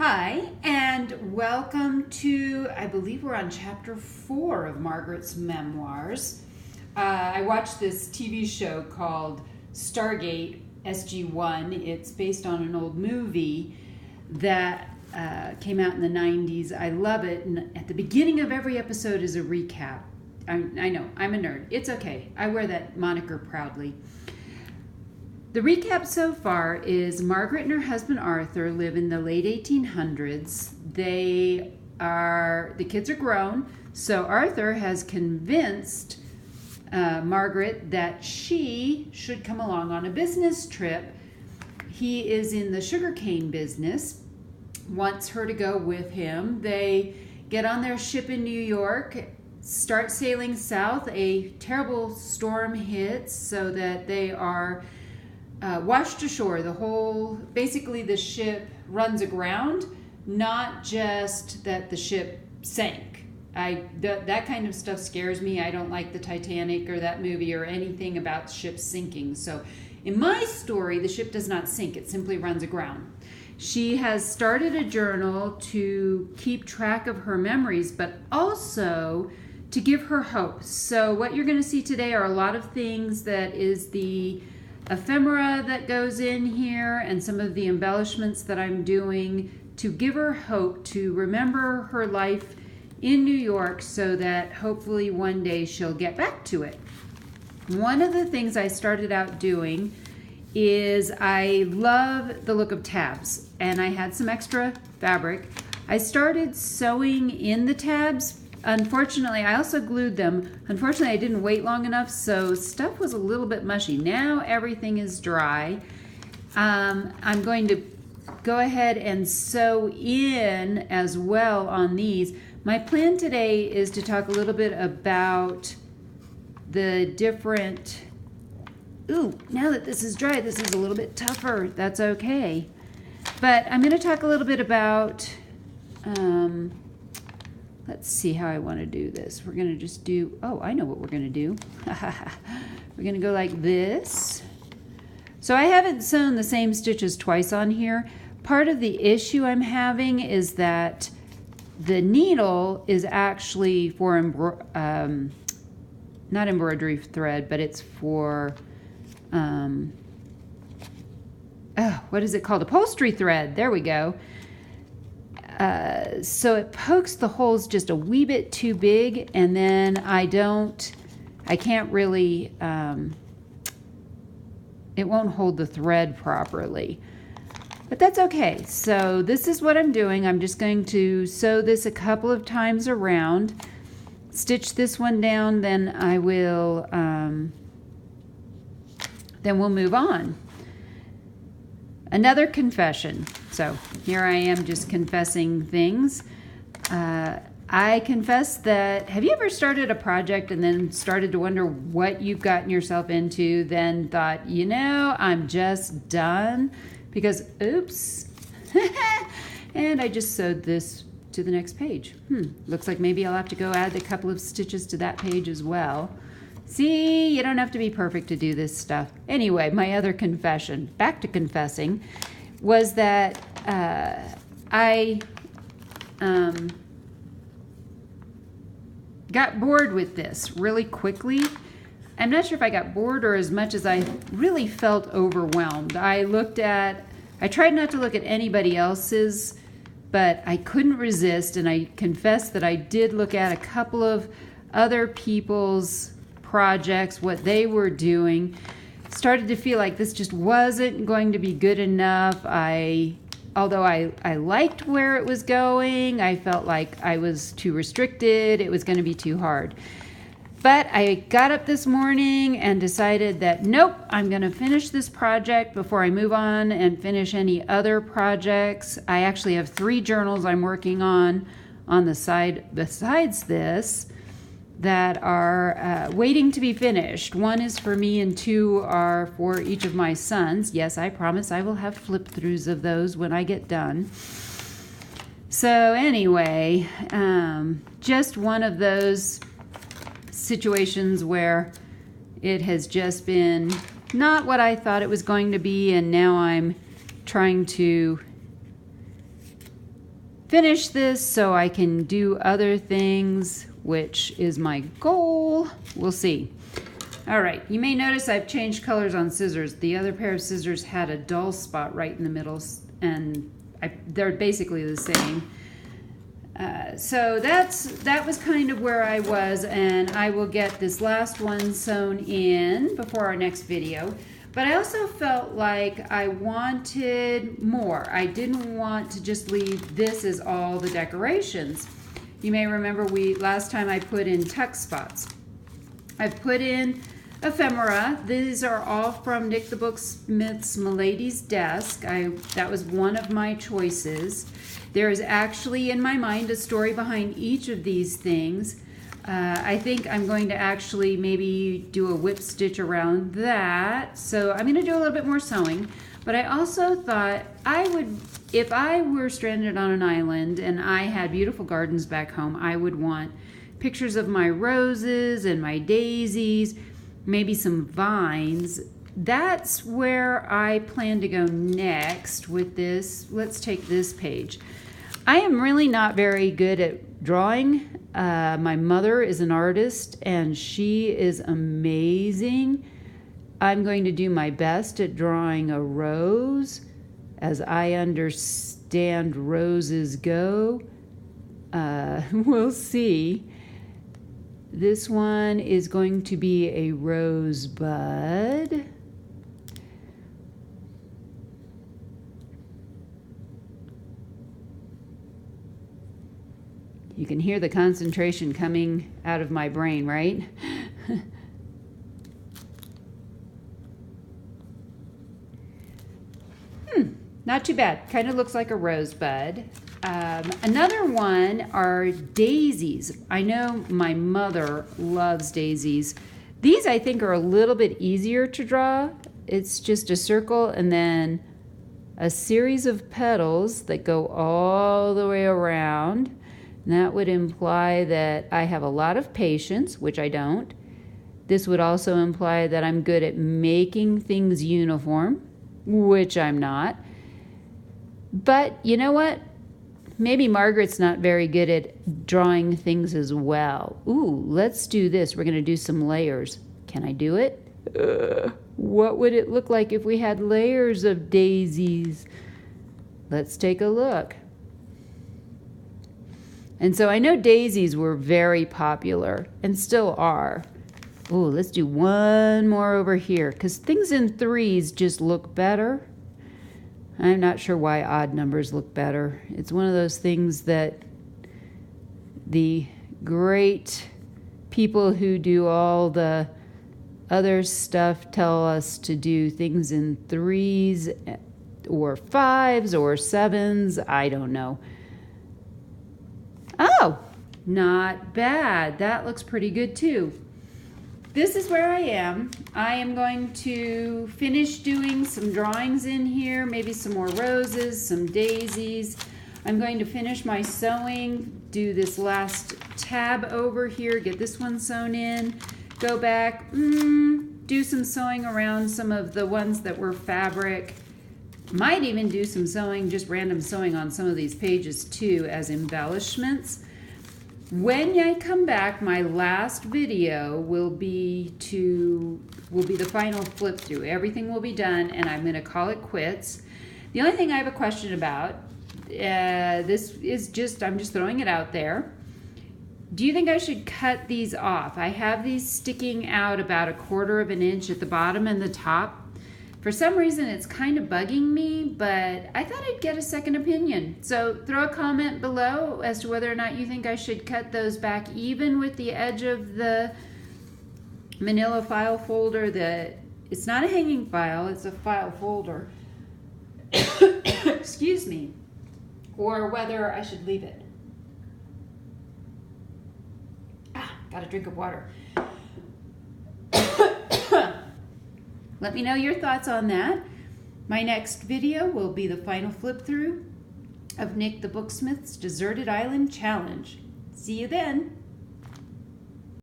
Hi, and welcome to, I believe we're on chapter 4 of Margaret's Memoirs. I watched this TV show called Stargate SG-1. It's based on an old movie that came out in the 90s. I love it, and at the beginning of every episode is a recap. I know, I'm a nerd. It's okay. I wear that moniker proudly. The recap so far is Margaret and her husband Arthur live in the late 1800s. The kids are grown, so Arthur has convinced Margaret that she should come along on a business trip. He is in the sugarcane business, wants her to go with him. They get on their ship in New York, start sailing south. A terrible storm hits so that they are washed ashore. Basically the ship runs aground, not just that the ship sank. That kind of stuff scares me. I don't like the Titanic or that movie or anything about ships sinking. So in my story, the ship does not sink. It simply runs aground. She has started a journal to keep track of her memories, but also to give her hope. So what you're going to see today are a lot of things that is the ephemera that goes in here and some of the embellishments that I'm doing to give her hope to remember her life in New York so that hopefully one day she'll get back to it. One of the things I started out doing is I love the look of tabs, and I had some extra fabric. I started sewing in the tabs. Unfortunately, I also glued them. Unfortunately, I didn't wait long enough, so stuff was a little bit mushy. Now everything is dry. I'm going to go ahead and sew in as well on these. My plan today is to talk a little bit about the different... Ooh, now that this is dry, this is a little bit tougher. That's okay. But I'm going to talk a little bit about... let's see how I want to do this. We're going to just do, I know what we're going to do. We're going to go like this. So I haven't sewn the same stitches twice on here. Part of the issue I'm having is that the needle is actually for, not embroidery thread, but it's for, what is it called? Upholstery thread. There we go. So it pokes the holes just a wee bit too big, and then I can't really, it won't hold the thread properly. But that's okay. So this is what I'm doing. I'm just going to sew this a couple of times around, stitch this one down, then I will, then we'll move on. Another confession. So here I am just confessing things. I confess that, have you ever started a project and then started to wonder what you've gotten yourself into, then thought, I'm just done because, oops, and I just sewed this to the next page. Looks like maybe I'll have to go add a couple of stitches to that page as well. See, you don't have to be perfect to do this stuff. Anyway, my other confession, back to confessing, was that I got bored with this really quickly. I'm not sure if I got bored or as much as I really felt overwhelmed. I tried not to look at anybody else's, but I couldn't resist, and I confess that I did look at a couple of other people's projects, what they were doing. Started to feel like this just wasn't going to be good enough. Although I liked where it was going, I felt like I was too restricted. It was going to be too hard. But I got up this morning and decided that, nope, I'm going to finish this project before I move on and finish any other projects. I actually have 3 journals I'm working on the side besides this that are waiting to be finished. 1 is for me and 2 are for each of my sons. Yes, I promise I will have flip-throughs of those when I get done. So anyway, just one of those situations where it has just been not what I thought it was going to be, and now I'm trying to finish this so I can do other things, which is my goal. We'll see. All right, you may notice I've changed colors on scissors. The other pair of scissors had a dull spot right in the middle, and they're basically the same. So that was kind of where I was, and I will get this last one sewn in before our next video. But I also felt like I wanted more. I didn't want to just leave this as all the decorations. You may remember last time I put in tuck spots. I've put in ephemera. These are all from Nick the Booksmith's Milady's Desk. That was one of my choices. There is actually in my mind a story behind each of these things. I think I'm going to actually maybe do a whip stitch around that. So I'm going to do a little bit more sewing. But I also thought if I were stranded on an island and I had beautiful gardens back home, I would want pictures of my roses and my daisies, maybe some vines. That's where I plan to go next with this. Let's take this page. I am really not very good at drawing. My mother is an artist and she is amazing. I'm going to do my best at drawing a rose as I understand roses go. We'll see. This one is going to be a rosebud. You can hear the concentration coming out of my brain, right? Not too bad. Kind of looks like a rosebud. Another one are daisies. I know my mother loves daisies. These I think are a little bit easier to draw. It's just a circle and then a series of petals that go all the way around. And that would imply that I have a lot of patience, which I don't. This would also imply that I'm good at making things uniform, which I'm not. But you know what? Maybe Margaret's not very good at drawing things as well. Ooh, let's do this. We're going to do some layers. Can I do it? What would it look like if we had layers of daisies? Let's take a look. And so I know daisies were very popular and still are. Ooh, let's do one more over here because things in threes just look better. I'm not sure why odd numbers look better. It's one of those things that the great people who do all the other stuff tell us to do things in threes or fives or sevens. I don't know. Oh, not bad. That looks pretty good too. This is where I am. I am going to finish doing some drawings in here, maybe some more roses, some daisies. I'm going to finish my sewing, do this last tab over here, get this one sewn in, go back, do some sewing around some of the ones that were fabric. Might even do some sewing, just random sewing on some of these pages too as embellishments. When I come back, my last video will be the final flip through. Everything will be done and I'm going to call it quits. The only thing I have a question about, this is I'm just throwing it out there. Do you think I should cut these off? I have these sticking out about 1/4 of an inch at the bottom and the top. For some reason, it's kind of bugging me, but I thought I'd get a second opinion. So throw a comment below as to whether or not you think I should cut those back even with the edge of the manila file folder. It's not a hanging file, it's a file folder. Excuse me. Or whether I should leave it. Got a drink of water. Let me know your thoughts on that. My next video will be the final flip through of Nick the Booksmith's Deserted Island Challenge. See you then.